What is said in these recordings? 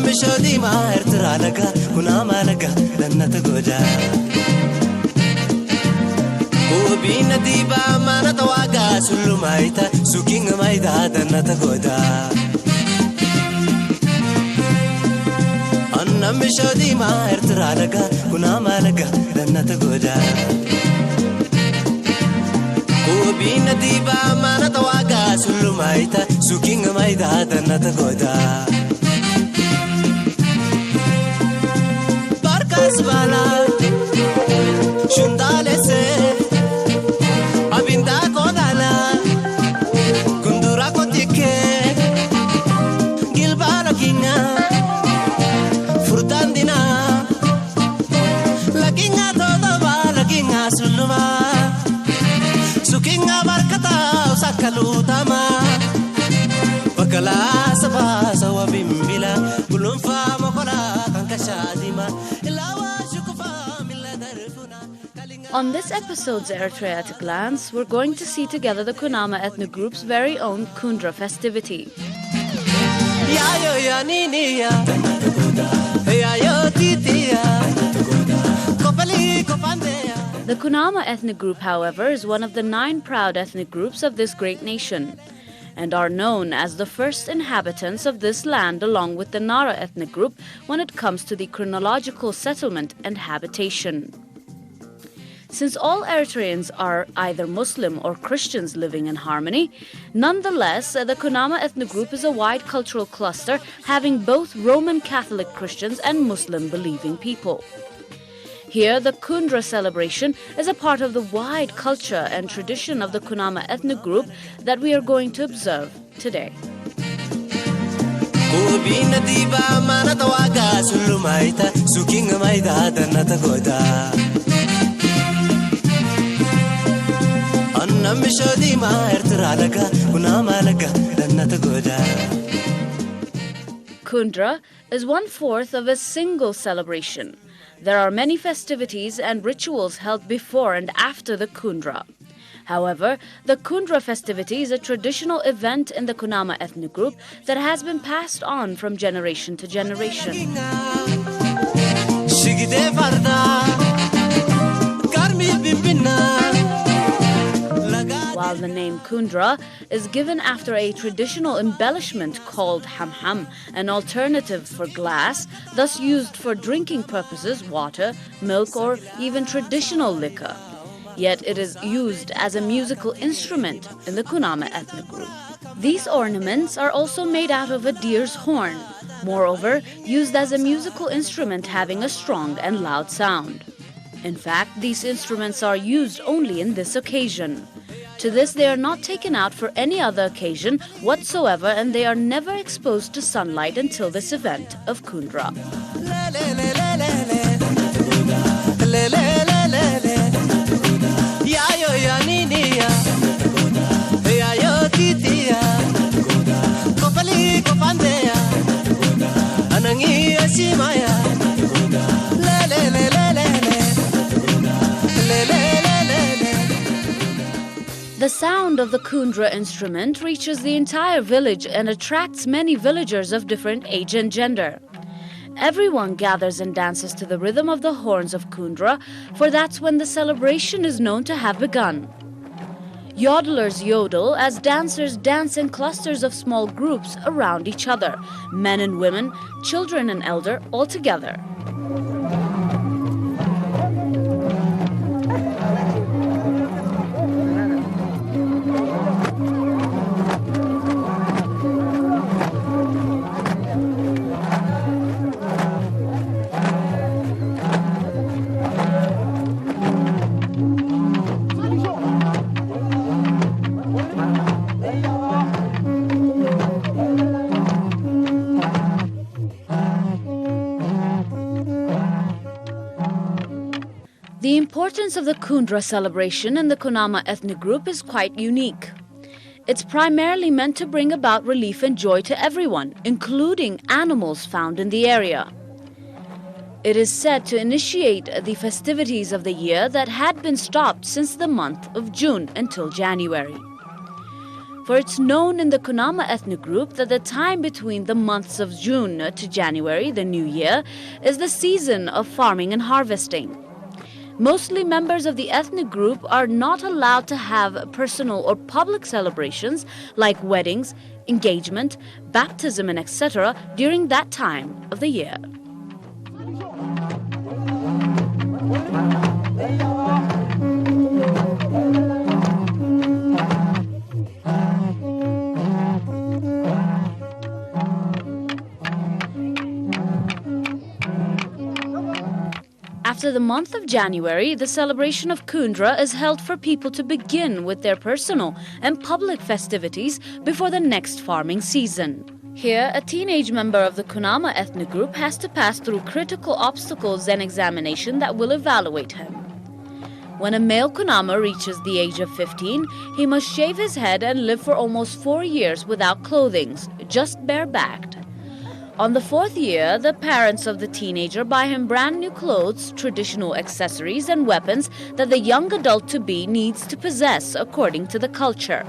mishodi ma Eritrea laga Kunama laga dannata goja Ubina diba mana tawaga sulumaita suking maida dannata goja Anna mishodi ma Eritrea laga Kunama laga dannata goja Ubina diba mana tawaga sulumaita suking maida dannata goja Barkasbala shundalese abinda kodala kundura kotike gilbala kinga furtandina lakinga todo bala kinga suluma sukinga barkata usakalutama bakala saba sawa bimbila kulumfa mokola kankashadima On this episode's Eritrea at a Glance, we're going to see together the Kunama ethnic group's very own Kundra festivity. The Kunama ethnic group, however, is one of the 9 proud ethnic groups of this great nation, and are known as the first inhabitants of this land along with the Nara ethnic group when it comes to the chronological settlement and habitation. Since all Eritreans are either Muslim or Christians living in harmony, nonetheless, the Kunama ethnic group is a wide cultural cluster having both Roman Catholic Christians and Muslim-believing people. Here, the Kundra celebration is a part of the wide culture and tradition of the Kunama ethnic group that we are going to observe today. Kundra is 1/4 of a single celebration. There are many festivities and rituals held before and after the Kundra. However, the Kundra festivity is a traditional event in the Kunama ethnic group that has been passed on from generation to generation. While the name Kundra is given after a traditional embellishment called hamham, an alternative for glass, thus used for drinking purposes, water, milk, or even traditional liquor. Yet it is used as a musical instrument in the Kunama ethnic group. These ornaments are also made out of a deer's horn, moreover, used as a musical instrument having a strong and loud sound. In fact, these instruments are used only in this occasion. To this, they are not taken out for any other occasion whatsoever, and they are never exposed to sunlight until this event of Kundra. The sound of the Kundra instrument reaches the entire village and attracts many villagers of different age and gender. Everyone gathers and dances to the rhythm of the horns of Kundra, for that's when the celebration is known to have begun. Yodelers yodel as dancers dance in clusters of small groups around each other, men and women, children and elder, all together. The importance of the Kundra celebration in the Kunama ethnic group is quite unique. It's primarily meant to bring about relief and joy to everyone, including animals found in the area. It is said to initiate the festivities of the year that had been stopped since the month of June until January. for it's known in the Kunama ethnic group that the time between the months of June to January, the new year, is the season of farming and harvesting. Mostly members of the ethnic group are not allowed to have personal or public celebrations like weddings, engagement, baptism, and etc. during that time of the year. After the month of January, the celebration of Kundra is held for people to begin with their personal and public festivities before the next farming season. Here, a teenage member of the Kunama ethnic group has to pass through critical obstacles and examination that will evaluate him. When a male Kunama reaches the age of 15, he must shave his head and live for almost 4 years without clothing, just barebacked. On the 4th year, the parents of the teenager buy him brand new clothes, traditional accessories, and weapons that the young adult-to-be needs to possess according to the culture.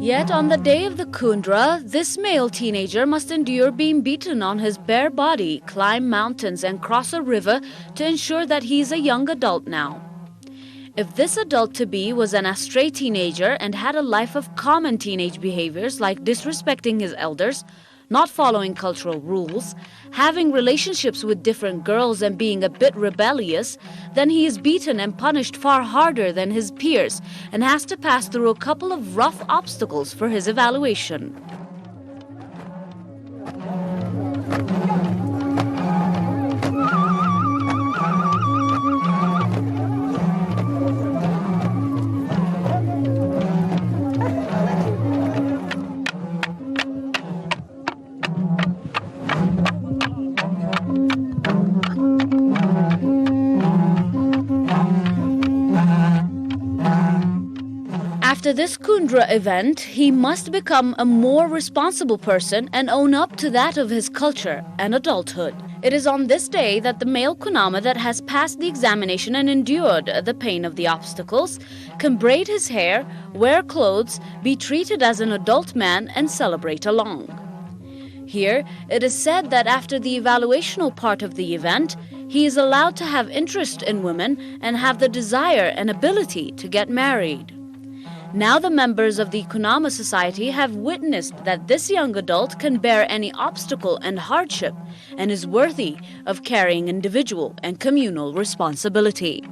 Yet on the day of the Kundra, this male teenager must endure being beaten on his bare body, climb mountains, and cross a river to ensure that he's a young adult now. If this adult-to-be was an astray teenager and had a life of common teenage behaviors like disrespecting his elders, not following cultural rules, having relationships with different girls and being a bit rebellious, then he is beaten and punished far harder than his peers and has to pass through a couple of rough obstacles for his evaluation. After this Kundra event, he must become a more responsible person and own up to that of his culture and adulthood. It is on this day that the male Kunama that has passed the examination and endured the pain of the obstacles can braid his hair, wear clothes, be treated as an adult man, and celebrate along. Here, it is said that after the evaluational part of the event, he is allowed to have interest in women and have the desire and ability to get married. Now the members of the Kunama society have witnessed that this young adult can bear any obstacle and hardship and is worthy of carrying individual and communal responsibility.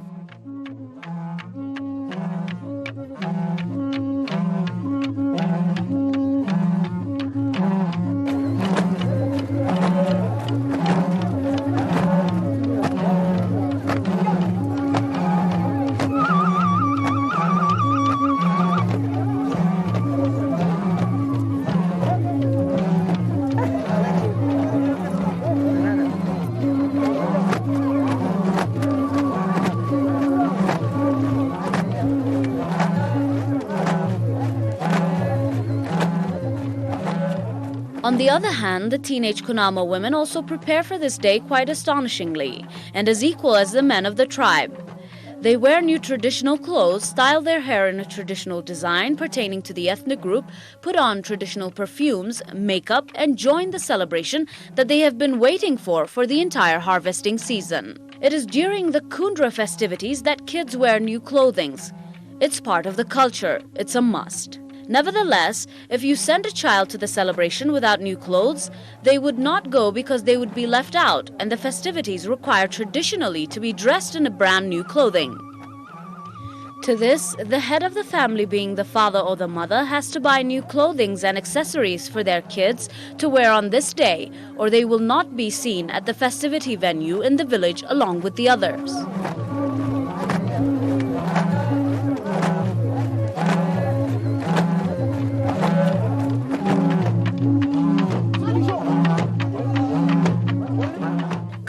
On the other hand, the teenage Kunama women also prepare for this day quite astonishingly, and as equal as the men of the tribe. They wear new traditional clothes, style their hair in a traditional design pertaining to the ethnic group, put on traditional perfumes, makeup, and join the celebration that they have been waiting for the entire harvesting season. It is during the Kundra festivities that kids wear new clothing. It's part of the culture. It's a must. Nevertheless, if you send a child to the celebration without new clothes, they would not go because they would be left out, and the festivities require traditionally to be dressed in a brand new clothing. To this, the head of the family, being the father or the mother, has to buy new clothing and accessories for their kids to wear on this day, or they will not be seen at the festivity venue in the village along with the others.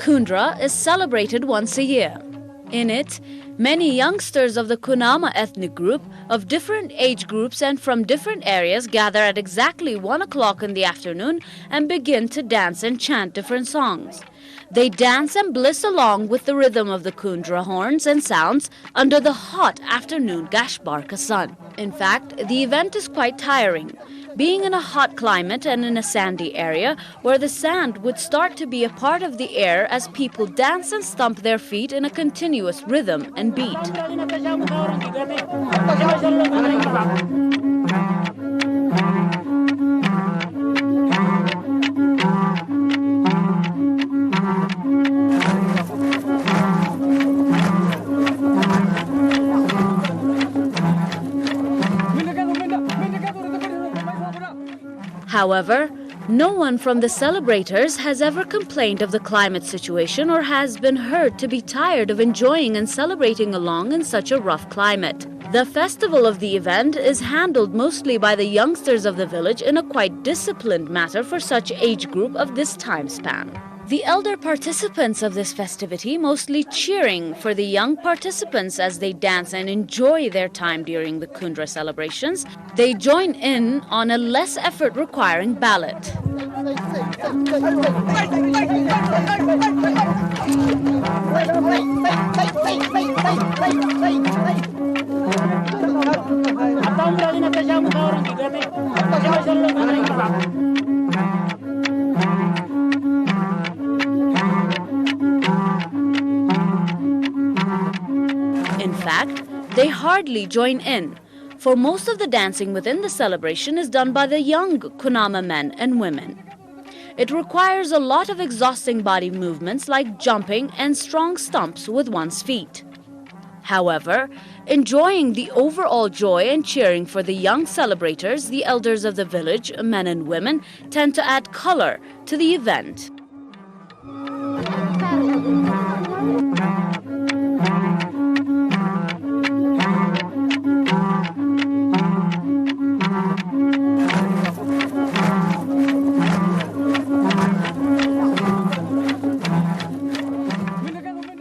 Kundra is celebrated once a year. In it, many youngsters of the Kunama ethnic group of different age groups and from different areas gather at exactly 1 o'clock in the afternoon and begin to dance and chant different songs. They dance and bliss along with the rhythm of the Kundra horns and sounds under the hot afternoon Gashbarka sun. In fact, the event is quite tiring, being in a hot climate and in a sandy area where the sand would start to be a part of the air as people dance and stomp their feet in a continuous rhythm and beat. However, no one from the celebrators has ever complained of the climate situation or has been heard to be tired of enjoying and celebrating along in such a rough climate. The festival of the event is handled mostly by the youngsters of the village in a quite disciplined manner for such age group of this time span. The elder participants of this festivity mostly cheering for the young participants as they dance and enjoy their time during the Kundra celebrations. They join in on a less effort requiring ballad. In fact, they hardly join in, for most of the dancing within the celebration is done by the young Kunama men and women. It requires a lot of exhausting body movements like jumping and strong stumps with one's feet. However, enjoying the overall joy and cheering for the young celebrators, the elders of the village, men and women, tend to add color to the event.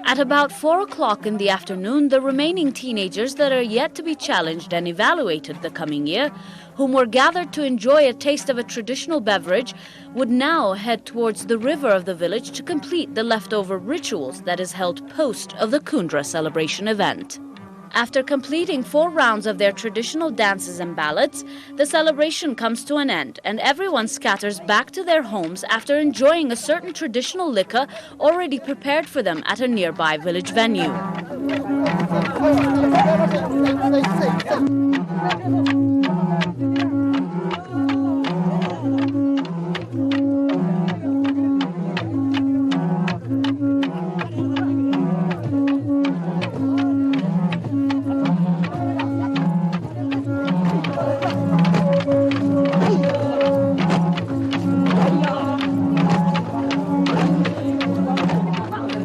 At about 4 o'clock in the afternoon, the remaining teenagers that are yet to be challenged and evaluated the coming year, whom were gathered to enjoy a taste of a traditional beverage, would now head towards the river of the village to complete the leftover rituals that is held post of the Kundra celebration event. After completing 4 rounds of their traditional dances and ballads, the celebration comes to an end and everyone scatters back to their homes after enjoying a certain traditional liquor already prepared for them at a nearby village venue.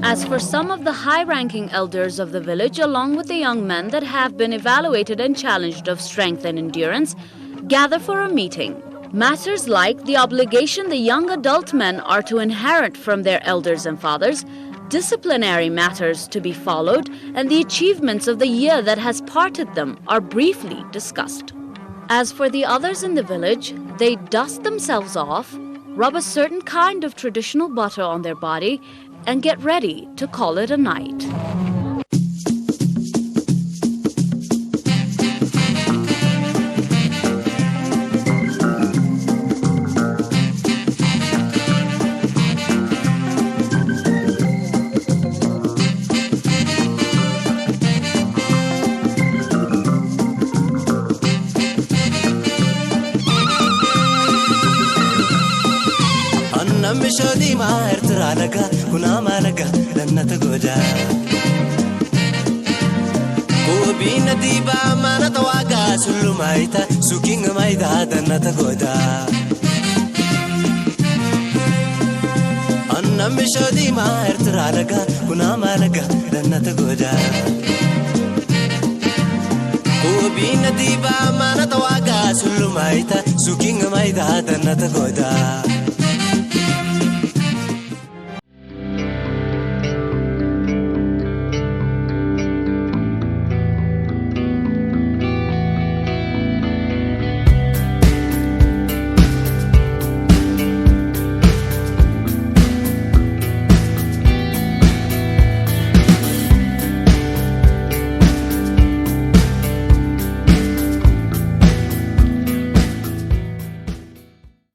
As for some of the high-ranking elders of the village, along with the young men that have been evaluated and challenged of strength and endurance, gather for a meeting. Matters like the obligation the young adult men are to inherit from their elders and fathers, disciplinary matters to be followed, and the achievements of the year that has parted them are briefly discussed. As for the others in the village, they dust themselves off, rub a certain kind of traditional butter on their body, and get ready to call it a night. Mishodi ma Eritrea laga Kunama laga dannata goja Kubi nadiba mana tawaga sulumaita suking maida dannata goja Anna mishodi ma Eritrea laga Kunama laga dannata goja Kubi nadiba mana tawaga sulumaita suking maida dannata goja